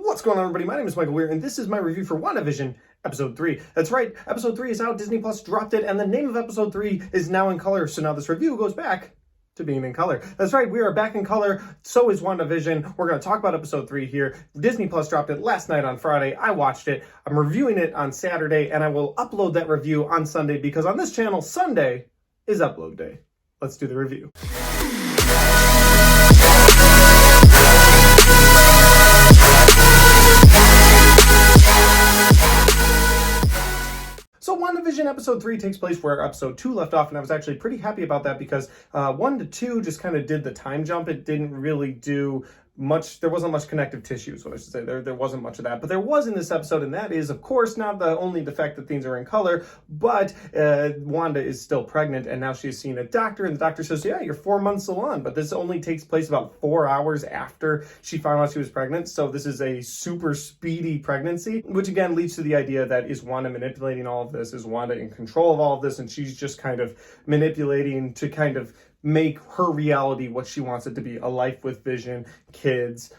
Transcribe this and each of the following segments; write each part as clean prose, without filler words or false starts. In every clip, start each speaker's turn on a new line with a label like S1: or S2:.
S1: What's going on, everybody? My name is Michael Weir, and this is my review for WandaVision Episode 3. That's right, Episode 3 is out, Disney Plus dropped it, and the name of Episode 3 is now in color, so now this review goes back to being in color. That's right, we are back in color, so is WandaVision. We're going to talk about Episode 3 here. Disney Plus dropped it last night on Friday. I watched it. I'm reviewing it on Saturday, and I will upload that review on Sunday, because on this channel, Sunday is upload day. Let's do the review. So WandaVision Episode 3 takes place where Episode 2 left off, and I was actually pretty happy about that because 1 to 2 just kind of did the time jump. It didn't really do much, there wasn't much connective tissue, so I should say. There wasn't much of that. But there was in this episode, and that is, of course, not only the fact that things are in color, but Wanda is still pregnant, and now she's seen a doctor, and the doctor says, yeah, you're 4 months along, but this only takes place about 4 hours after she found out she was pregnant, so this is a super speedy pregnancy, which again leads to the idea that is Wanda manipulating all of this? Is Wanda in control of all of this, and she's just kind of manipulating to kind of make her reality what she wants it to be, a life with Vision, kids,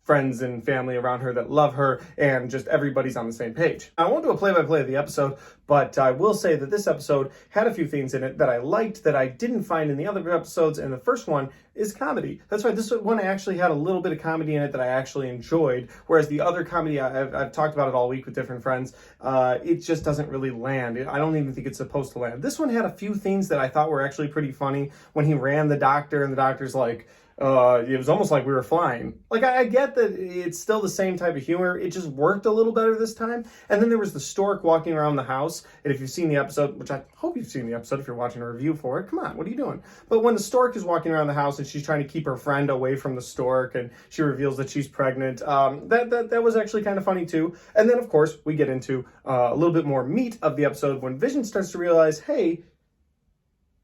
S1: friends and family around her that love her, and just everybody's on the same page. I won't do a play-by-play of the episode, but I will say that this episode had a few things in it that I liked that I didn't find in the other episodes, and the first one is comedy. That's right, this one actually had a little bit of comedy in it that I actually enjoyed, whereas the other comedy, I've talked about it all week with different friends, it just doesn't really land. I don't even think it's supposed to land. This one had a few things that I thought were actually pretty funny. When he ran the doctor, and the doctor's like, it was almost like we were flying. Like, I get that it's still the same type of humor. It just worked a little better this time. And then there was the Stork walking around the house. And if you've seen the episode, which I hope you've seen the episode if you're watching a review for it, come on, what are you doing? But when the Stork is walking around the house and she's trying to keep her friend away from the Stork, and she reveals that she's pregnant, that was actually kind of funny too. And then, of course, we get into a little bit more meat of the episode when Vision starts to realize, hey,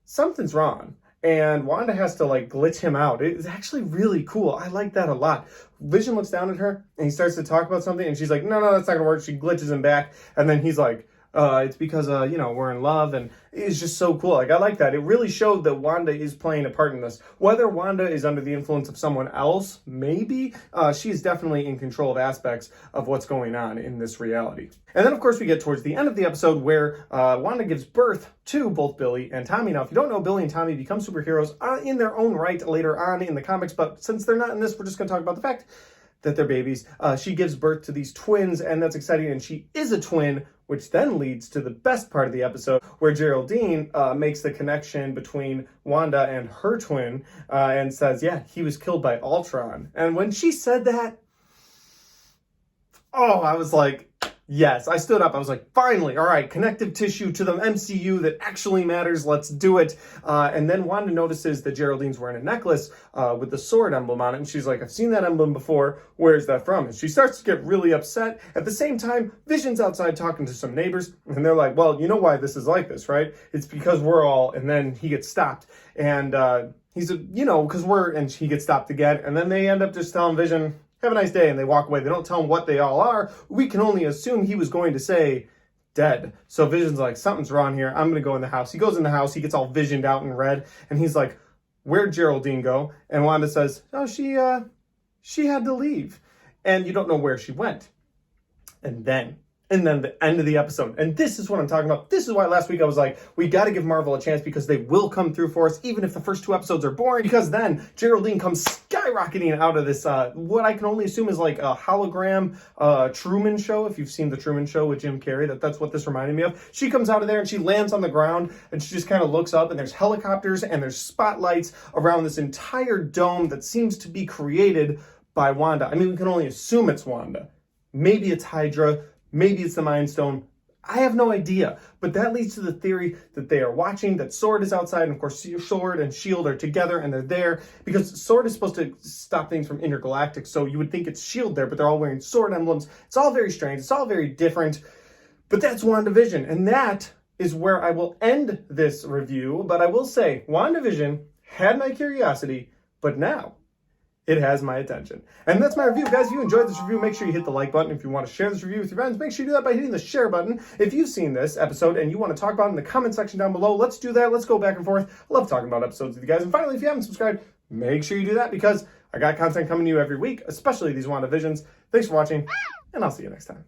S1: something's wrong. And Wanda has to, like, glitch him out. It's actually really cool. I like that a lot. Vision looks down at her, and he starts to talk about something, and she's like, no, that's not gonna work. She glitches him back, and then he's like, it's because, we're in love, and it's just so cool. Like, I like that. It really showed that Wanda is playing a part in this. Whether Wanda is under the influence of someone else, maybe, she is definitely in control of aspects of what's going on in this reality. And then, of course, we get towards the end of the episode where Wanda gives birth to both Billy and Tommy. Now, if you don't know, Billy and Tommy become superheroes in their own right later on in the comics, but since they're not in this, we're just going to talk about the fact that they're babies. She gives birth to these twins, and that's exciting, and she is a twin, which then leads to the best part of the episode, where Geraldine makes the connection between Wanda and her twin, and says, yeah, he was killed by Ultron. And when she said that, oh, I was like, yes, I stood up. I was like, finally, all right, connective tissue to the MCU that actually matters. Let's do it. And then Wanda notices that Geraldine's wearing a necklace with the sword emblem on it. And she's like, I've seen that emblem before. Where's that from? And she starts to get really upset. At the same time, Vision's outside talking to some neighbors. And they're like, well, you know why this is like this, right? It's because we're all, and then he gets stopped. And he's, and he gets stopped again. And then they end up just telling Vision, have a nice day, and they walk away. They don't tell him what they all are. We can only assume he was going to say dead. So Vision's like, something's wrong here. I'm going to go in the house. He goes in the house. He gets all visioned out in red, and he's like, where'd Geraldine go? And Wanda says, oh, she had to leave. And you don't know where she went. And then the end of the episode. And this is what I'm talking about. This is why last week I was like, we got to give Marvel a chance, because they will come through for us, even if the first 2 episodes are boring, because then Geraldine comes skyrocketing out of this, what I can only assume is like a hologram Truman Show. If you've seen the Truman Show with Jim Carrey, that's what this reminded me of. She comes out of there and she lands on the ground, and she just kind of looks up, and there's helicopters and there's spotlights around this entire dome that seems to be created by Wanda. I mean, we can only assume it's Wanda. Maybe it's Hydra. Maybe it's the Mind Stone. I have no idea. But that leads to the theory that they are watching, that Sword is outside, and of course Sword and S.H.I.E.L.D. are together, and they're there because Sword is supposed to stop things from intergalactic, so you would think it's S.H.I.E.L.D. there, but they're all wearing sword emblems. It's all very strange. It's all very different. But that's WandaVision, and that is where I will end this review. But I will say, WandaVision had my curiosity, but now it has my attention. And that's my review. Guys, if you enjoyed this review, make sure you hit the like button. If you want to share this review with your friends, make sure you do that by hitting the share button. If you've seen this episode and you want to talk about it in the comment section down below, let's do that. Let's go back and forth. I love talking about episodes with you guys. And finally, if you haven't subscribed, make sure you do that, because I got content coming to you every week, especially these WandaVisions. Thanks for watching, and I'll see you next time.